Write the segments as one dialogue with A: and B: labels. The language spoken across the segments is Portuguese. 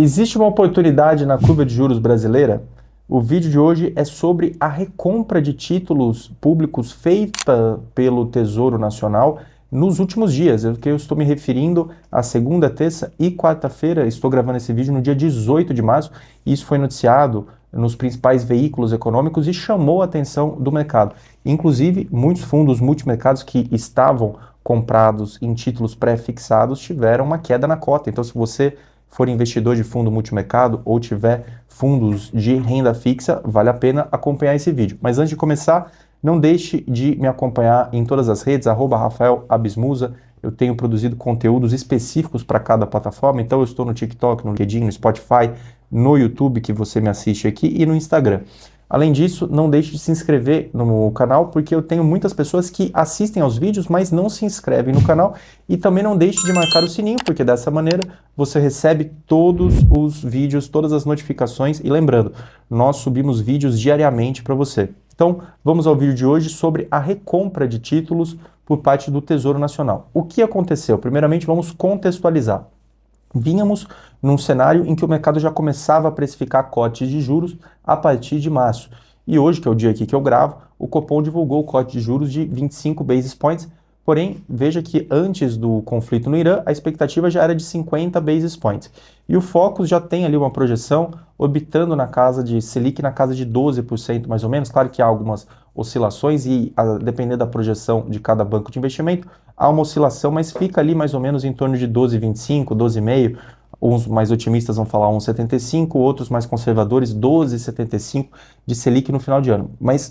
A: Existe uma oportunidade na curva de juros brasileira? O vídeo de hoje é sobre a recompra de títulos públicos feita pelo Tesouro Nacional nos últimos dias. Eu estou me referindo à segunda, terça e quarta-feira. Estou gravando esse vídeo no dia 18 de março e isso foi noticiado nos principais veículos econômicos e chamou a atenção do mercado. Inclusive, muitos fundos multimercados que estavam comprados em títulos pré-fixados tiveram uma queda na cota. Então, se você for investidor de fundo multimercado ou tiver fundos de renda fixa, vale a pena acompanhar esse vídeo. Mas antes de começar, não deixe de me acompanhar em todas as redes, @RafaelAbismusa. Eu tenho produzido conteúdos específicos para cada plataforma, então eu estou no TikTok, no LinkedIn, no Spotify, no YouTube, que você me assiste aqui, e no Instagram. Além disso, não deixe de se inscrever no canal, porque eu tenho muitas pessoas que assistem aos vídeos, mas não se inscrevem no canal. E também não deixe de marcar o sininho, porque dessa maneira você recebe todos os vídeos, todas as notificações. E lembrando, nós subimos vídeos diariamente para você. Então, vamos ao vídeo de hoje sobre a recompra de títulos por parte do Tesouro Nacional. O que aconteceu? Primeiramente, vamos contextualizar. Vínhamos num cenário em que o mercado já começava a precificar cortes de juros a partir de março. E hoje, que é o dia aqui que eu gravo, o Copom divulgou o corte de juros de 25 basis points, porém, veja que antes do conflito no Irã, a expectativa já era de 50 basis points. E o Focus já tem ali uma projeção orbitando na casa de Selic, na casa de 12% mais ou menos. Claro que há algumas oscilações e, a depender da projeção de cada banco de investimento, há uma oscilação, mas fica ali mais ou menos em torno de 12,25, 12,5. Uns mais otimistas vão falar 1,75, outros mais conservadores 12,75 de Selic no final do ano. Mas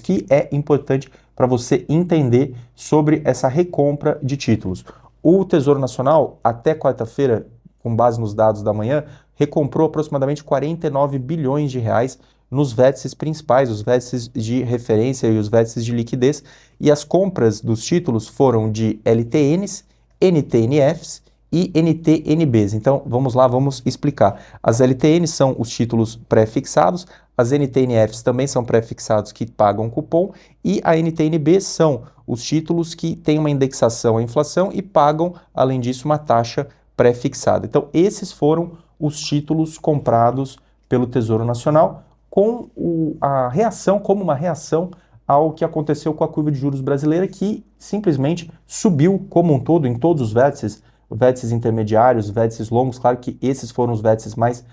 A: que é importante para você entender sobre essa recompra de títulos. O Tesouro Nacional, até quarta-feira, com base nos dados da manhã, recomprou aproximadamente 49 bilhões de reais nos vértices principais, os vértices de referência e os vértices de liquidez, e as compras dos títulos foram de LTNs, NTNFs e NTNBs. Então, vamos lá, vamos explicar. As LTNs são os títulos pré-fixados, as NTNFs também são pré-fixados que pagam cupom, e a NTNB são os títulos que têm uma indexação à inflação e pagam, além disso, uma taxa pré-fixada. Então, esses foram os títulos comprados pelo Tesouro Nacional com como uma reação ao que aconteceu com a curva de juros brasileira, que simplesmente subiu como um todo em todos os vértices intermediários, vértices longos. Claro que esses foram os vértices mais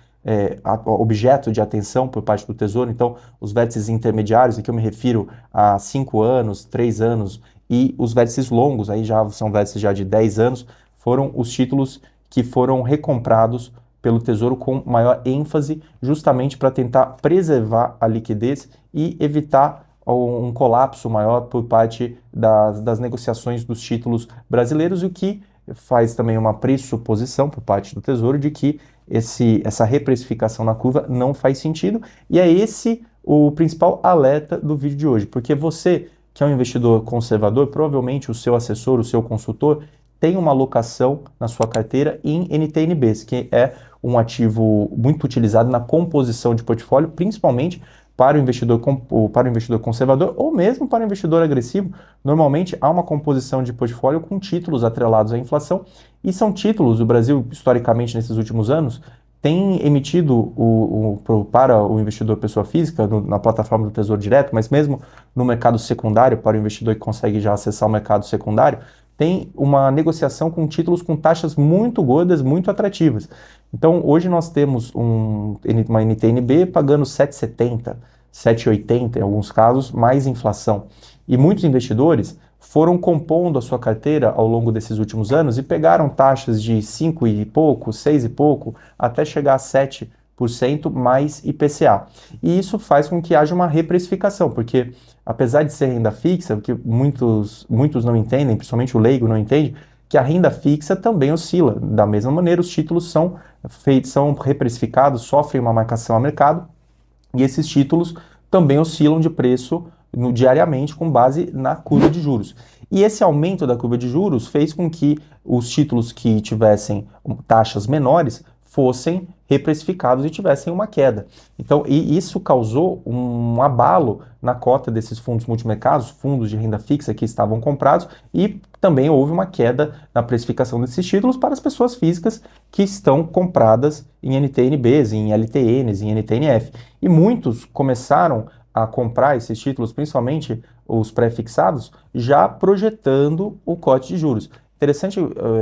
A: objeto de atenção por parte do Tesouro. Então, os vértices intermediários, aqui eu me refiro a 5 anos, 3 anos, e os vértices longos, aí já são vértices já de 10 anos, foram os títulos que foram recomprados pelo Tesouro com maior ênfase, justamente para tentar preservar a liquidez e evitar um colapso maior por parte das negociações dos títulos brasileiros, o que faz também uma pressuposição por parte do Tesouro de que essa reprecificação na curva não faz sentido, e é esse o principal alerta do vídeo de hoje, porque você, que é um investidor conservador, provavelmente o seu assessor, o seu consultor, tem uma alocação na sua carteira em NTNBs, que é um ativo muito utilizado na composição de portfólio, principalmente para o investidor conservador ou mesmo para o investidor agressivo. Normalmente há uma composição de portfólio com títulos atrelados à inflação, e são títulos, o Brasil historicamente nesses últimos anos tem emitido para o investidor pessoa física na plataforma do Tesouro Direto, mas mesmo no mercado secundário, para o investidor que consegue já acessar o mercado secundário, tem uma negociação com títulos com taxas muito gordas, muito atrativas. Então, hoje nós temos uma NTNB pagando 7,70, 7,80 em alguns casos, mais inflação. E muitos investidores foram compondo a sua carteira ao longo desses últimos anos e pegaram taxas de 5 e pouco, 6 e pouco, até chegar a 7% mais IPCA. E isso faz com que haja uma reprecificação, porque apesar de ser renda fixa, o que muitos não entendem, principalmente o leigo não entende, que a renda fixa também oscila. Da mesma maneira, os títulos são reprecificados, sofrem uma marcação a mercado, e esses títulos também oscilam de preço diariamente com base na curva de juros. E esse aumento da curva de juros fez com que os títulos que tivessem taxas menores fossem reprecificados e tivessem uma queda. Então, e isso causou um abalo na cota desses fundos multimercados, fundos de renda fixa que estavam comprados, e também houve uma queda na precificação desses títulos para as pessoas físicas que estão compradas em NTN-Bs, em LTNs, em NTN-F. E muitos começaram a comprar esses títulos, principalmente os pré-fixados, já projetando o corte de juros. Interessante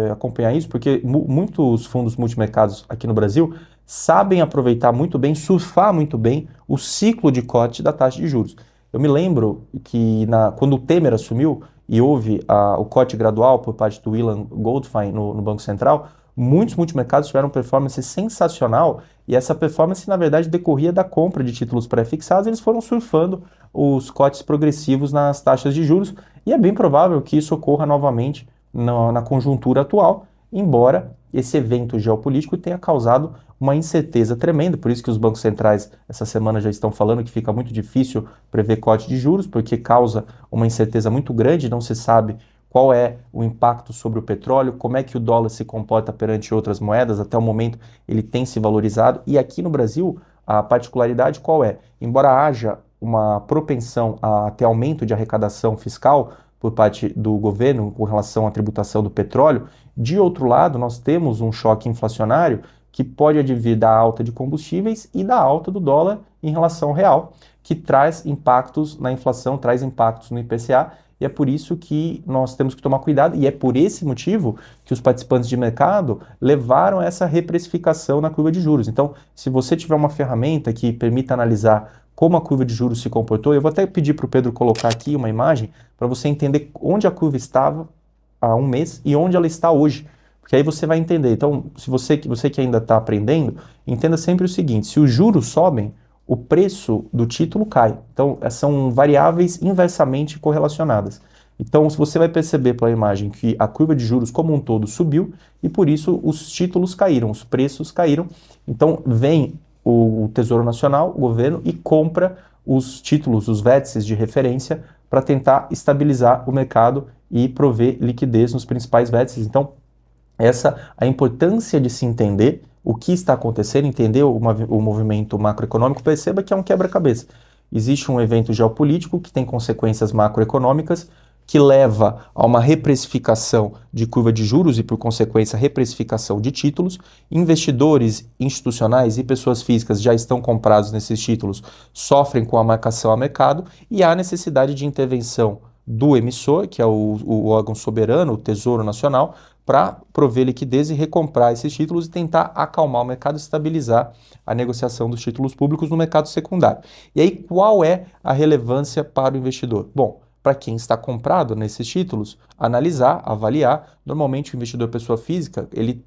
A: acompanhar isso, porque muitos fundos multimercados aqui no Brasil sabem aproveitar muito bem, surfar muito bem o ciclo de corte da taxa de juros. Eu me lembro que quando o Temer assumiu e houve o corte gradual por parte do Ilan Goldfein no Banco Central, muitos multimercados tiveram performance sensacional e essa performance, na verdade, decorria da compra de títulos pré-fixados. Eles foram surfando os cortes progressivos nas taxas de juros e é bem provável que isso ocorra novamente na conjuntura atual, embora esse evento geopolítico tenha causado uma incerteza tremenda, por isso que os bancos centrais essa semana já estão falando que fica muito difícil prever corte de juros, porque causa uma incerteza muito grande, não se sabe qual é o impacto sobre o petróleo, como é que o dólar se comporta perante outras moedas, até o momento ele tem se valorizado, e aqui no Brasil a particularidade qual é? Embora haja uma propensão a ter aumento de arrecadação fiscal por parte do governo com relação à tributação do petróleo, de outro lado nós temos um choque inflacionário que pode advir da alta de combustíveis e da alta do dólar em relação ao real, que traz impactos na inflação, traz impactos no IPCA, e é por isso que nós temos que tomar cuidado, e é por esse motivo que os participantes de mercado levaram essa reprecificação na curva de juros. Então, se você tiver uma ferramenta que permita analisar como a curva de juros se comportou, eu vou até pedir para o Pedro colocar aqui uma imagem para você entender onde a curva estava há um mês e onde ela está hoje. Porque aí você vai entender. Então, se você que ainda está aprendendo, entenda sempre o seguinte: se os juros sobem, o preço do título cai. Então, são variáveis inversamente correlacionadas. Então, se você vai perceber pela imagem que a curva de juros como um todo subiu e por isso os títulos caíram, os preços caíram. Então, vem o Tesouro Nacional, o governo, e compra os títulos, os vértices de referência para tentar estabilizar o mercado e prover liquidez nos principais vértices. Então, a importância de se entender o que está acontecendo, entender o movimento macroeconômico, perceba que é um quebra-cabeça. Existe um evento geopolítico que tem consequências macroeconômicas, que leva a uma reprecificação de curva de juros e, por consequência, reprecificação de títulos. Investidores institucionais e pessoas físicas já estão comprados nesses títulos, sofrem com a marcação a mercado e há necessidade de intervenção do emissor, que é o órgão soberano, o Tesouro Nacional, para prover liquidez e recomprar esses títulos e tentar acalmar o mercado e estabilizar a negociação dos títulos públicos no mercado secundário. E aí, qual é a relevância para o investidor? Bom, para quem está comprado nesses títulos, analisar, avaliar. Normalmente o investidor pessoa física, ele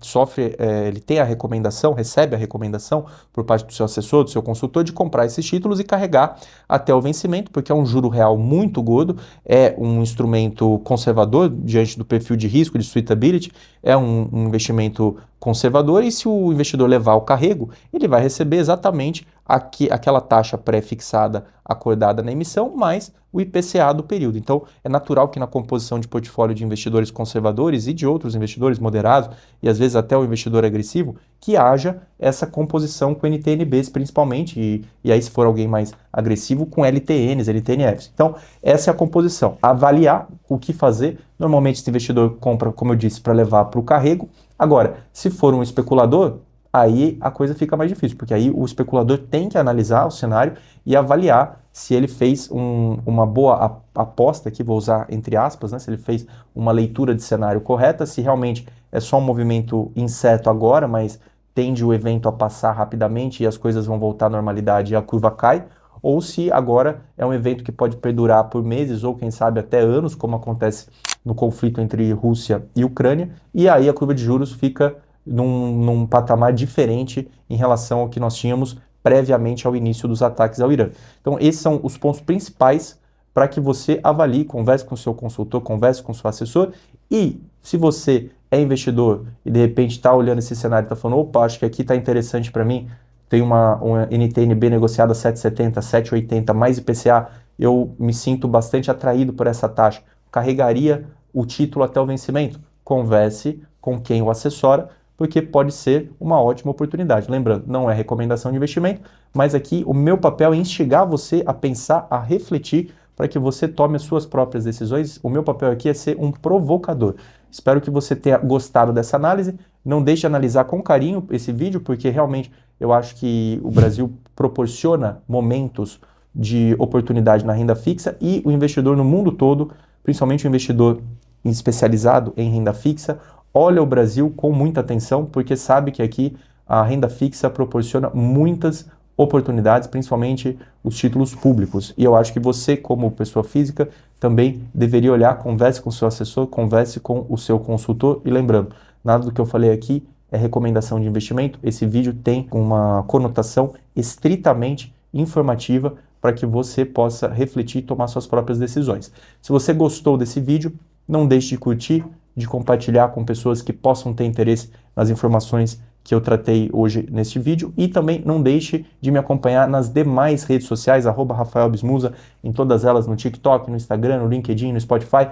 A: ele tem a recomendação, recebe a recomendação por parte do seu assessor, do seu consultor, de comprar esses títulos e carregar até o vencimento, porque é um juro real muito gordo, é um instrumento conservador diante do perfil de risco, de suitability, é um investimento conservador, e se o investidor levar o carrego, ele vai receber exatamente aquela taxa pré-fixada acordada na emissão, mais o IPCA do período. Então, é natural que na composição de portfólio de investidores conservadores e de outros investidores moderados, e às vezes até o investidor agressivo, que haja essa composição com NTN-Bs principalmente, e aí se for alguém mais agressivo, com LTNs, LTNFs. Então, essa é a composição. Avaliar o que fazer. Normalmente esse investidor compra, como eu disse, para levar para o carrego. Agora, se for um especulador, aí a coisa fica mais difícil, porque aí o especulador tem que analisar o cenário e avaliar se ele fez uma boa aposta, aqui vou usar entre aspas, né, se ele fez uma leitura de cenário correta, se realmente é só um movimento incerto agora, mas tende o evento a passar rapidamente e as coisas vão voltar à normalidade e a curva cai, ou se agora é um evento que pode perdurar por meses ou quem sabe até anos, como acontece no conflito entre Rússia e Ucrânia, e aí a curva de juros fica num patamar diferente em relação ao que nós tínhamos previamente ao início dos ataques ao Irã. Então, esses são os pontos principais para que você avalie, converse com o seu consultor, converse com o seu assessor, e se você é investidor e de repente está olhando esse cenário e está falando, opa, acho que aqui está interessante para mim, tem uma NTN-B negociada 7,70, 7,80 mais IPCA, eu me sinto bastante atraído por essa taxa, carregaria o título até o vencimento. Converse com quem o assessora, porque pode ser uma ótima oportunidade. Lembrando, não é recomendação de investimento, mas aqui o meu papel é instigar você a pensar, a refletir, para que você tome as suas próprias decisões. O meu papel aqui é ser um provocador. Espero que você tenha gostado dessa análise. Não deixe de analisar com carinho esse vídeo, porque realmente eu acho que o Brasil proporciona momentos de oportunidade na renda fixa e o investidor no mundo todo, principalmente o investidor especializado em renda fixa, olha o Brasil com muita atenção, porque sabe que aqui a renda fixa proporciona muitas oportunidades, principalmente os títulos públicos. E eu acho que você, como pessoa física, também deveria olhar, converse com o seu assessor, converse com o seu consultor. E lembrando, nada do que eu falei aqui é recomendação de investimento. Esse vídeo tem uma conotação estritamente informativa para que você possa refletir e tomar suas próprias decisões. Se você gostou desse vídeo, não deixe de curtir, de compartilhar com pessoas que possam ter interesse nas informações que eu tratei hoje neste vídeo, e também não deixe de me acompanhar nas demais redes sociais, @RafaelAbismusa, em todas elas, no TikTok, no Instagram, no LinkedIn, no Spotify,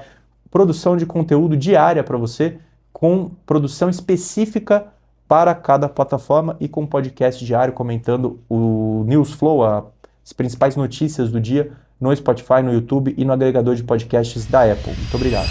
A: produção de conteúdo diária para você, com produção específica para cada plataforma e com podcast diário comentando o News Flow, as principais notícias do dia no Spotify, no YouTube e no agregador de podcasts da Apple. Muito obrigado.